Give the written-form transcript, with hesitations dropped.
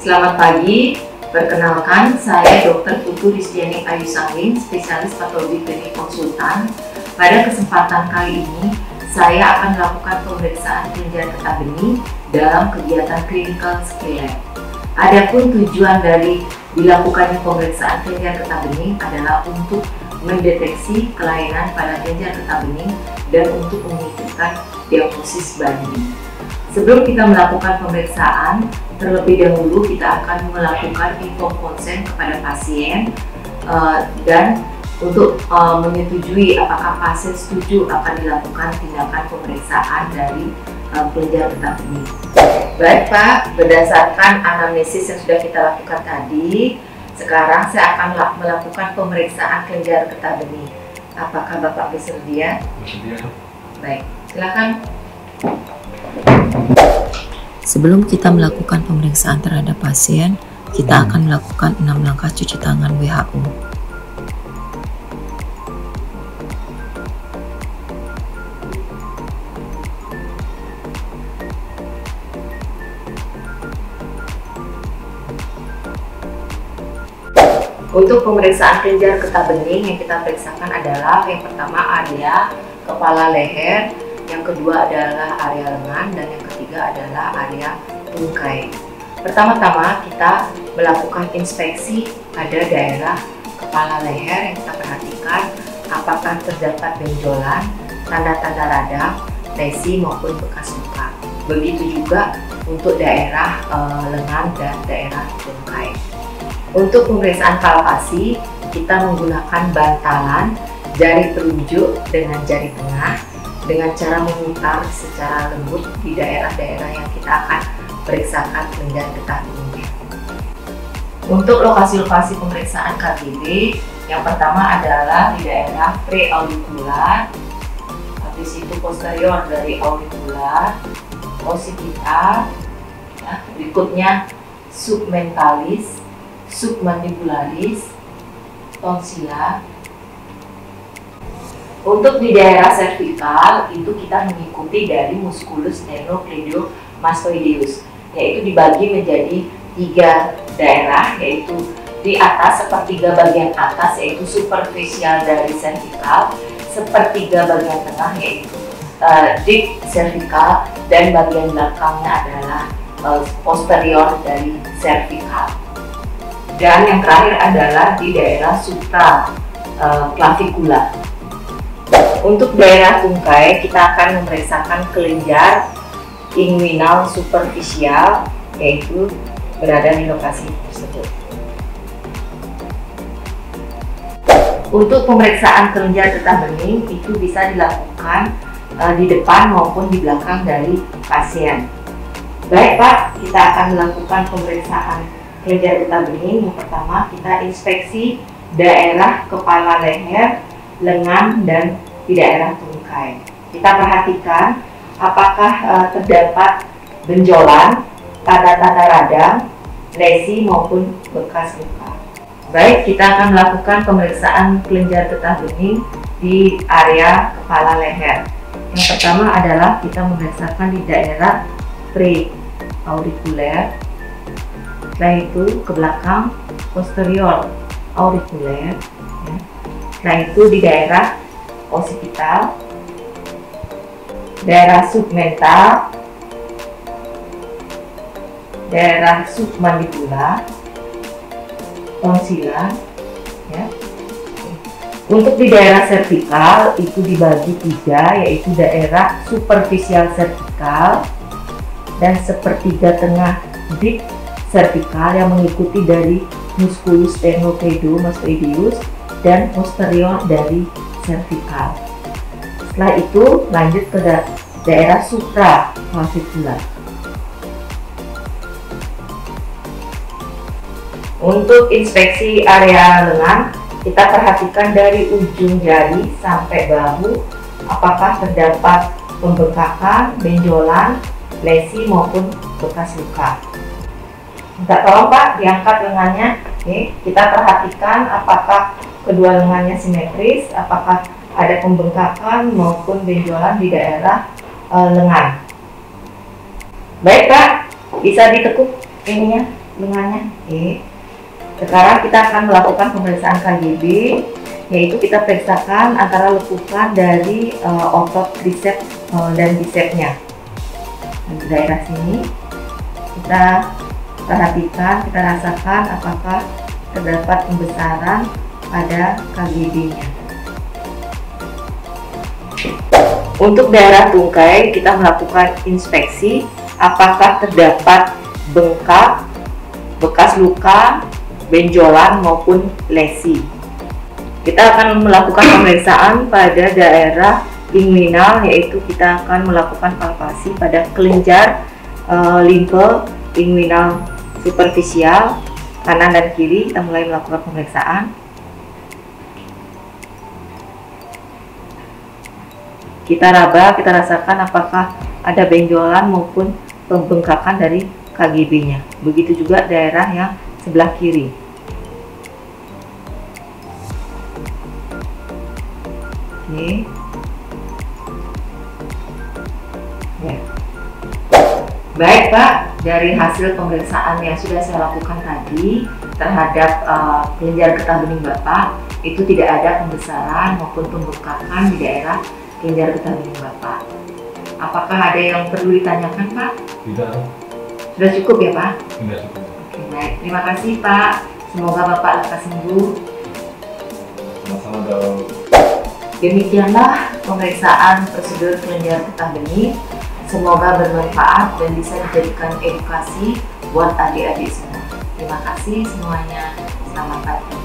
Selamat pagi, perkenalkan saya Dr. Putu Rizdiani Ayu Sangling, spesialis patologi klinik konsultan. Pada kesempatan kali ini, saya akan melakukan pemeriksaan kelenjar getah bening dalam kegiatan clinical skill lab. Adapun tujuan dari dilakukannya pemeriksaan kelenjar getah bening adalah untuk mendeteksi kelainan pada kelenjar getah bening dan untuk menentukan diagnosis banding. Sebelum kita melakukan pemeriksaan, terlebih dahulu kita akan melakukan informed consent kepada pasien dan untuk menyetujui apakah pasien setuju akan dilakukan tindakan pemeriksaan dari kelenjar getah bening. Baik Pak, berdasarkan anamnesis yang sudah kita lakukan tadi, sekarang saya akan melakukan pemeriksaan kelenjar getah bening. Apakah Bapak bersedia? Bersedia. Baik, silakan. Sebelum kita melakukan pemeriksaan terhadap pasien, kita akan melakukan 6 langkah cuci tangan WHO. Untuk pemeriksaan kelenjar getah bening yang kita periksakan adalah yang pertama area kepala leher, yang kedua adalah area lengan, dan yang ketiga adalah area tungkai. Pertama-tama kita melakukan inspeksi pada daerah kepala leher yang kita perhatikan apakah terdapat benjolan, tanda-tanda radang, lesi maupun bekas luka. Begitu juga untuk daerah lengan dan daerah tungkai. Untuk pemeriksaan palpasi, kita menggunakan bantalan jari telunjuk dengan jari tengah dengan cara memutar secara lembut di daerah-daerah yang kita akan periksakan kelenjar getah beningnya. Untuk lokasi-lokasi pemeriksaan KTB, yang pertama adalah di daerah preaurikular, habis itu posterior dari aurikular, occipital, ya, berikutnya submentalis, submandibularis, tonsila. Untuk di daerah servikal itu kita mengikuti dari musculus sternocleidomastoideus, yaitu dibagi menjadi 3 daerah, yaitu di atas sepertiga bagian atas yaitu superficial dari servikal, sepertiga bagian tengah yaitu deep servikal, dan bagian belakangnya adalah posterior dari servikal. Dan yang terakhir adalah di daerah supra clavicula. Untuk daerah tungkai, kita akan memeriksakan kelenjar inguinal superficial, yaitu berada di lokasi tersebut. Untuk pemeriksaan kelenjar getah bening itu bisa dilakukan di depan maupun di belakang dari pasien. Baik Pak, kita akan melakukan pemeriksaan kelenjar getah bening. Yang pertama, kita inspeksi daerah kepala leher, lengan, dan di daerah tungkai. Kita perhatikan apakah terdapat benjolan, tanda-tanda radang, lesi maupun bekas luka. Baik, kita akan melakukan pemeriksaan kelenjar getah bening di area kepala leher. Yang pertama adalah kita memeriksakan di daerah preaurikuler, setelah itu ke belakang posterior aurikuler, ya. Setelah itu di daerah occipital, daerah submental, daerah submandibular, tonsila, ya. Untuk di daerah servikal itu dibagi 3, yaitu daerah superficial servikal dan sepertiga tengah deep servikal yang mengikuti dari musculus sternocleidomastoideus dan posterior dari servikal. Setelah itu lanjut ke daerah supraclavicular. Untuk inspeksi area lengan, kita perhatikan dari ujung jari sampai bahu apakah terdapat pembengkakan, benjolan, lesi maupun bekas luka. Minta tolong Pak diangkat lengannya. Oke, kita perhatikan apakah kedua lengannya simetris, apakah ada pembengkakan maupun benjolan di daerah lengan. Baik Pak, bisa ditekuk ininya lengannya. Oke. Sekarang kita akan melakukan pemeriksaan KGB, yaitu kita periksakan antara lekukan dari otot triceps dan bicepsnya. Di daerah sini kita perhatikan, kita rasakan apakah terdapat pembesaran pada KGB-nya. Untuk daerah tungkai kita melakukan inspeksi apakah terdapat bengkak, bekas luka, benjolan maupun lesi. Kita akan melakukan pemeriksaan pada daerah inguinal, yaitu kita akan melakukan palpasi pada kelenjar limfe inguinal superficial kanan dan kiri. Kita mulai melakukan pemeriksaan. Kita raba, kita rasakan apakah ada benjolan maupun pembengkakan dari KGB-nya. Begitu juga daerah yang sebelah kiri. Oke. Ya. Baik Pak, dari hasil pemeriksaan yang sudah saya lakukan tadi terhadap kelenjar getah bening Bapak, itu tidak ada pembesaran maupun pembengkakan di daerah kelenjar getah bening Bapak. Apakah ada yang perlu ditanyakan Pak? Tidak. Sudah cukup ya Pak? Sudah cukup. Oke, baik. Terima kasih Pak. Semoga Bapak lekas sembuh. Sama-sama dong. Demikianlah pemeriksaan prosedur kelenjar getah bening. Semoga bermanfaat dan bisa dijadikan edukasi buat adik-adik semua. Terima kasih semuanya. Selamat pagi.